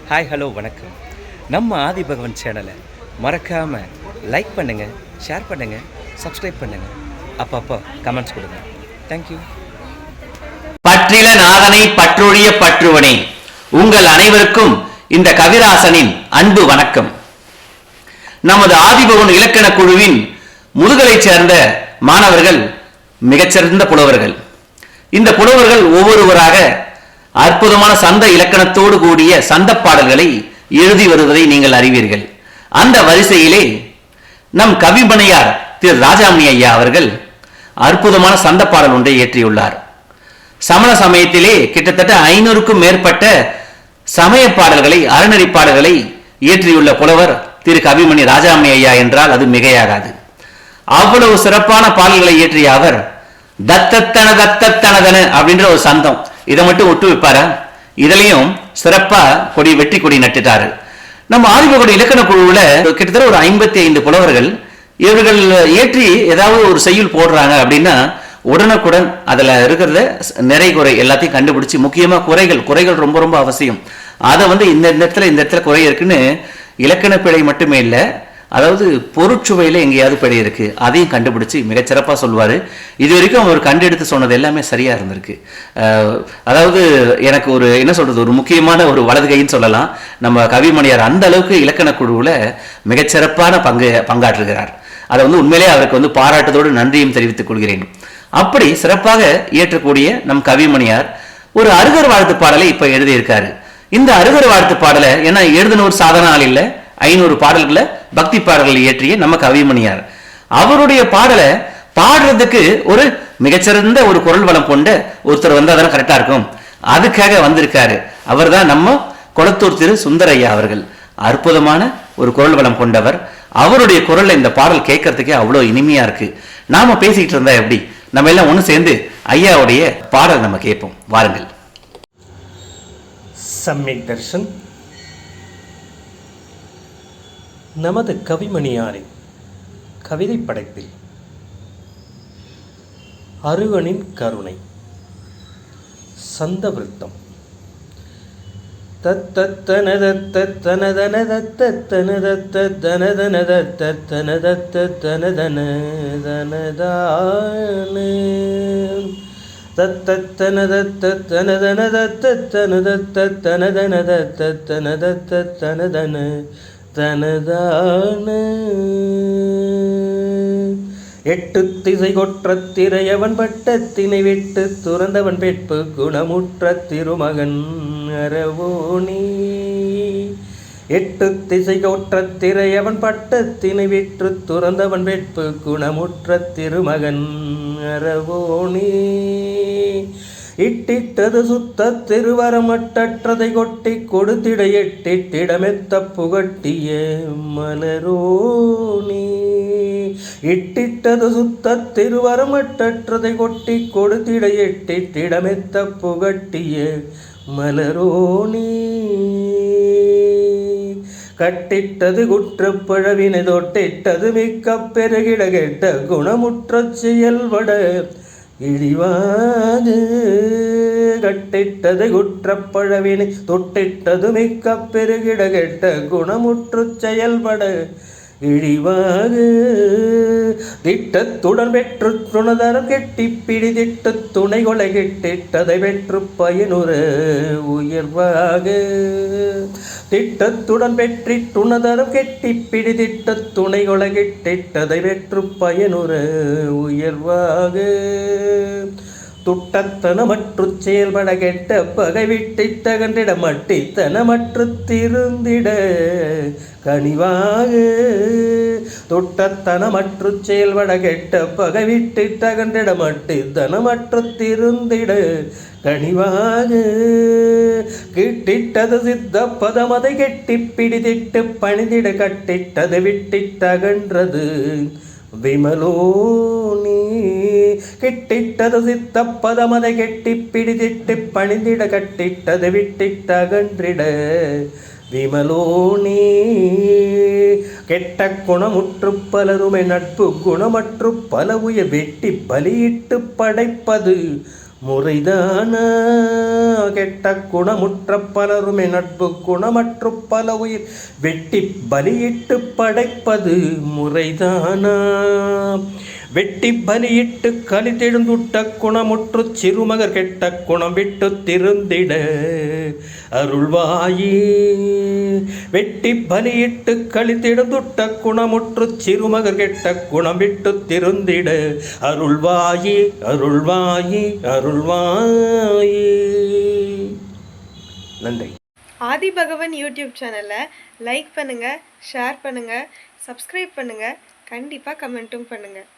Hi hello வணக்கம். நம்ம ஆதிபகவன் சேனலை மறக்காமல் லைக் பண்ணுங்கள், ஷேர் பண்ணுங்கள், சப்ஸ்கிரைப் பண்ணுங்கள், அப்பப்போ கமெண்ட்ஸ் கொடுங்க. தேங்க்யூ. பற்றில நாதனை பற்றொழிய பற்றுவனே. உங்கள் அனைவருக்கும் இந்த கவிராசனின் அன்பு வணக்கம். நமது ஆதிபகவன் இலக்கண குழுவின் முதுகலை சேர்ந்த மாணவர்கள் மிகச்சிறந்த புலவர்கள். இந்த புலவர்கள் ஒவ்வொருவராக அற்புதமான சந்த இலக்கணத்தோடு கூடிய சந்த பாடல்களை எழுதி வருவதை நீங்கள் அறிவீர்கள். அந்த வரிசையிலே நம் கவிமணியார் திரு ராஜாமணி ஐயா அவர்கள் அற்புதமான சந்த பாடல் ஒன்றை இயற்றியுள்ளார். சமண சமயத்திலே கிட்டத்தட்ட 500க்கும் மேற்பட்ட சமய பாடல்களை, அறநெறி பாடல்களை இயற்றியுள்ள புலவர் திரு கவிமணி ராஜாமணி ஐயா என்றால் அது மிகையாகாது. அவ்வளவு சிறப்பான பாடல்களை இயற்றிய அவர் தத்தத்தன தத்தத்தனதன அப்படின்ற ஒரு சந்தம், இதை மட்டும் ஒட்டு வைப்பாரா? இதுலயும் சிறப்பா வெற்றி கொடி நட்டுட்டாரு. நம்ம ஆதிபகவன் இலக்கண குழுவுல கிட்டத்தட்ட ஒரு 55 புலவர்கள். இவர்கள் ஏற்றி ஏதாவது ஒரு செய்யுள் போடுறாங்க அப்படின்னா உடனுக்குடன் அதுல இருக்கிறத நிறை குறை எல்லாத்தையும் கண்டுபிடிச்சு, முக்கியமா குறைகள் ரொம்ப ரொம்ப அவசியம். அதை இந்த இடத்துல குறை இருக்குன்னு இலக்கண பிழை மட்டுமே இல்லை, அதாவது பொருட்சுவையில எங்கேயாவது பிழை இருக்கு அதையும் கண்டுபிடிச்சு மிகச்சிறப்பா சொல்லுவாரு. இது வரைக்கும் அவர் கண்டெடுத்து சொன்னது எல்லாமே சரியா இருந்திருக்கு. அதாவது எனக்கு ஒரு என்ன சொல்றது, ஒரு முக்கியமான ஒரு வலதுகைன்னு சொல்லலாம். நம்ம கவிமணியார் அந்த அளவுக்கு இலக்கண குழுவுல மிகச்சிறப்பான பங்காற்றுகிறார். அதை உண்மையிலே அவருக்கு பாராட்டத்தோடு நன்றியும் தெரிவித்துக் கொள்கிறேன். அப்படி சிறப்பாக இயற்றக்கூடிய நம் கவிமணியார் ஒரு அருகர் வாழ்த்து பாடலை இப்ப எழுதியிருக்காரு. இந்த அருகர் வாழ்த்து பாடலை ஏன்னா எழுதின ஒரு சாதாரண ஆள் இல்லை, 500 பாடல்களை பக்தி பாடல்களை இயற்றிய நம்ம கவிமணியார். அவருடைய பாடலை பாடுறதுக்கு ஒரு மிகச்சிறந்த ஒரு குரல் வளம் கொண்ட ஒருத்தர் அதெல்லாம் கரெக்டா இருக்கும், அதுக்காக வந்திருக்காரு. அவர் தான் நம்ம கொளத்தூர் திரு சுந்தரையா அவர்கள். அற்புதமான ஒரு குரல் வளம் கொண்டவர். அவருடைய குரல்ல இந்த பாடல் கேட்கறதுக்கே அவ்வளவு இனிமையா இருக்கு. நாம பேசிக்கிட்டு இருந்தா எப்படி, நம்ம எல்லாம் ஒன்று சேர்ந்து ஐயாவுடைய பாடல் நம்ம கேட்போம். வாருங்கள். சம்யக் தர்ஷன். நமது கவிமணியாரின் கவிதை படைப்பில் அருகனின் கருணை சந்த விருத்தம். எட்டு திசை கொற்ற திரையவன் பட்டத்தினை விட்டு துறந்தவன் பெட்பு குணமுற்ற திருமகன் அரவோனி. எட்டு திசை கொற்ற திரையவன் பட்டத்தினை விட்டு துறந்தவன் பெட்பு குணமுற்ற திருமகன் அரவோனி. இட்டிட்டது சுத்த திருவரமட்டற்றதை கொட்டி கொடுத்திட எட்டிடமெத்த புகட்டிய மலரோனி. இட்டிட்டது சுத்த திருவரமட்டற்றதை கொட்டி கொடுத்திட எட்டிடமெத்த புகட்டிய மலரோனி. கட்டிட்டது குற்றப்பழவினை தொட்டிட்டது மிக்க பெருகிட கெட்ட குணமுற்ற செயல்பட இழிவாது. கட்டிட்டது குற்றப்பழவினை தொட்டிட்டது மிக்க பெருகிட கெட்ட குணமுற்று செயல்பட இழிவாது. திட்டத்துடன் பெற்று துணதரம் கெட்டி பிடி திட்டு துணை கொலை கெட்டிட்டதை பெற்று பயனுற உயர்வாக. திட்டத்துடன் பெற்றி துணதரம் கெட்டி பிடி திட்ட துணை கொலை கெட்டிட்டதை பெற்று பயனுற உயர்வாக. துட்டத்தனமற்று செயல்பட கெட்ட பகை விட்டித்தகன்றிட மட்டித்தனமற்று திருந்திட கனிவாக. துட்டத்தனமற்று செயல்பட கெட்ட பகை விட்டித்தகன்றிட மட்டித்தனமற்று திருந்திட கனிவாக. கிட்டிட்டது சித்த பதமதை கெட்டி பிடிதிட்டு பணிந்திட கட்டிட்டது விட்டித்தகன்றது விமலோனி. கிட்டிட்டது சித்த பதமதை கெட்டி பிடிதிட்டு பணிந்திட கட்டிட்டது விட்டிட்டகன்றிட விமலோனி. கெட்ட குணமுற்று பலருமை நட்பு குணமற்று பல உய வெட்டி பலியிட்டு படைப்பது முறைதானா கெட்ட குணமுற்ற பலருமே நட்பு குணமற்று பல உயிர் வெட்டி பலியிட்டு படைப்பது முறைதானா வெட்டி பலியிட்டு கலித்தெழுந்துட்ட குணமுற்று சிறுமகர் கெட்ட குணம் விட்டு திருந்திட அருள்வாயே வெட்டி பலியிட்டு கலித்தெழுந்துட்ட குணமுற்று சிறுமகர் கெட்ட குணம் விட்டு திருந்திட அருள்வாயே அருள்வாயே அருள்வாயே. நன்றி. ஆதிபகவன் யூடியூப் சேனலை லைக் பண்ணுங்கள், ஷேர் பண்ணுங்கள், சப்ஸ்கிரைப் பண்ணுங்கள், கண்டிப்பாக கமெண்ட்டும் பண்ணுங்கள்.